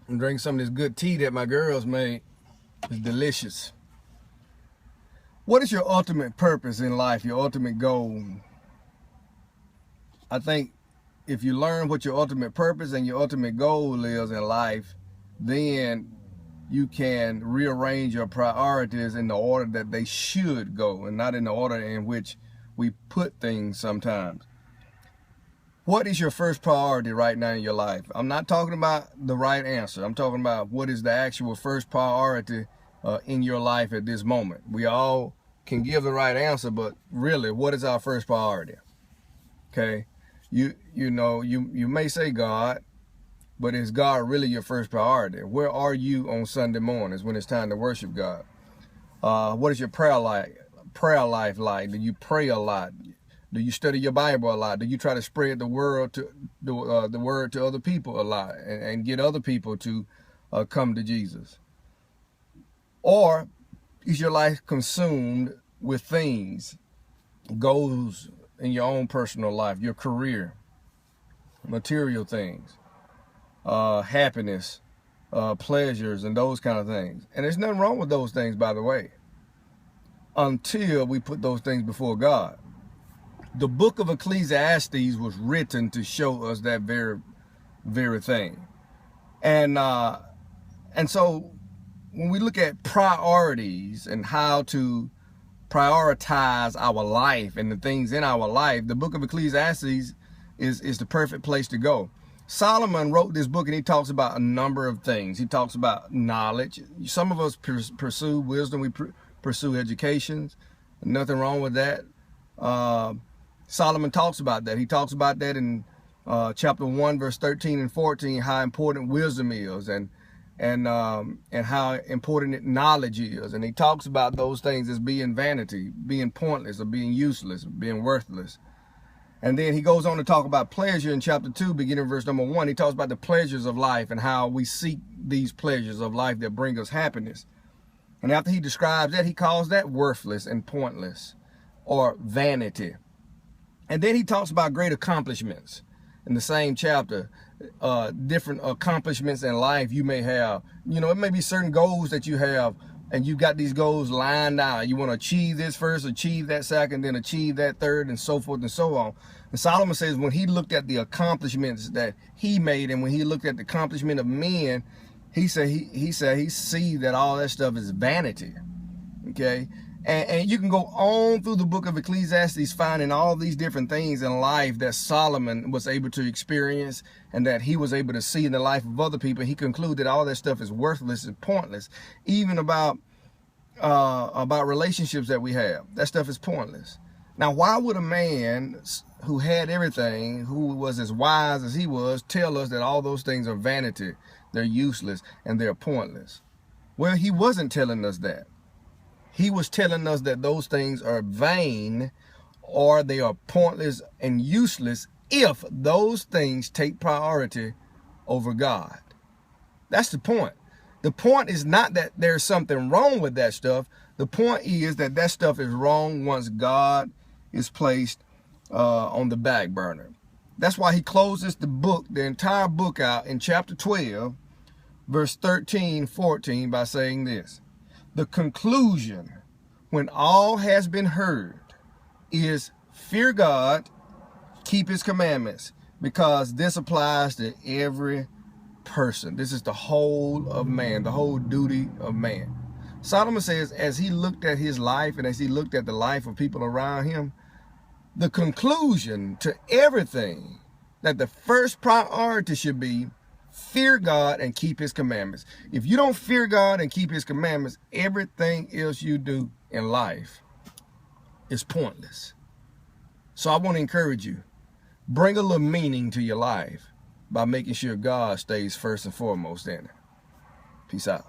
and drink some of this good tea that my girls made. It's delicious. What is your ultimate purpose in life, your ultimate goal? I think if you learn what your ultimate purpose and your ultimate goal is in life, then you can rearrange your priorities in the order that they should go and not in the order in which we put things sometimes. What is your first priority right now in your life? I'm not talking about the right answer. I'm talking about what is the actual first priority in your life at this moment. We all can give the right answer, but really, what is our first priority? Okay, you may say God, but is God really your first priority? Where are you on Sunday mornings when it's time to worship God? What is your prayer life like? Do you pray a lot? Do you study your Bible a lot? Do you try to spread the word to other people a lot and get other people to come to Jesus? Or is your life consumed with things, goals in your own personal life, your career, material things, happiness, pleasures, and those kind of things? And there's nothing wrong with those things, by the way, until we put those things before God. The book of Ecclesiastes was written to show us that very thing. And so when we look at priorities and how to prioritize our life and the things in our life, the book of Ecclesiastes is the perfect place to go. Solomon wrote this book and he talks about a number of things. He talks about knowledge. Some of us pursue wisdom. We pursue education. Nothing wrong with that. Solomon talks about that. He talks about that in chapter 1, verse 13 and 14, how important wisdom is and how important knowledge is. And he talks about those things as being vanity, being pointless, or being useless, being worthless. And then he goes on to talk about pleasure in chapter 2, beginning verse number 1. He talks about the pleasures of life and how we seek these pleasures of life that bring us happiness. And after he describes that, he calls that worthless and pointless or vanity. And then he talks about great accomplishments in the same chapter, different accomplishments in life you may have. You know, it may be certain goals that you have, and you got these goals lined out. You want to achieve this first, achieve that second, then achieve that third, and so forth and so on. And Solomon says when he looked at the accomplishments that he made, and when he looked at the accomplishment of men, he said he see that all that stuff is vanity. Okay. And you can go on through the book of Ecclesiastes finding all these different things in life that Solomon was able to experience and that he was able to see in the life of other people. He concluded all that stuff is worthless and pointless. Even about relationships that we have. That stuff is pointless. Now, why would a man who had everything, who was as wise as he was, tell us that all those things are vanity, they're useless, and they're pointless? Well, he wasn't telling us that. He was telling us that those things are vain or they are pointless and useless if those things take priority over God. That's the point. The point is not that there's something wrong with that stuff. The point is that that stuff is wrong once God is placed on the back burner. That's why he closes the entire book out in chapter 12, verse 13, 14 by saying this. The conclusion, when all has been heard, is fear God, keep his commandments, because this applies to every person. This is the whole of man, the whole duty of man. Solomon says as he looked at his life and as he looked at the life of people around him, the conclusion to everything, that the first priority should be fear God and keep his commandments. If you don't fear God and keep his commandments, everything else you do in life is pointless. So I want to encourage you, bring a little meaning to your life by making sure God stays first and foremost in it. Peace out.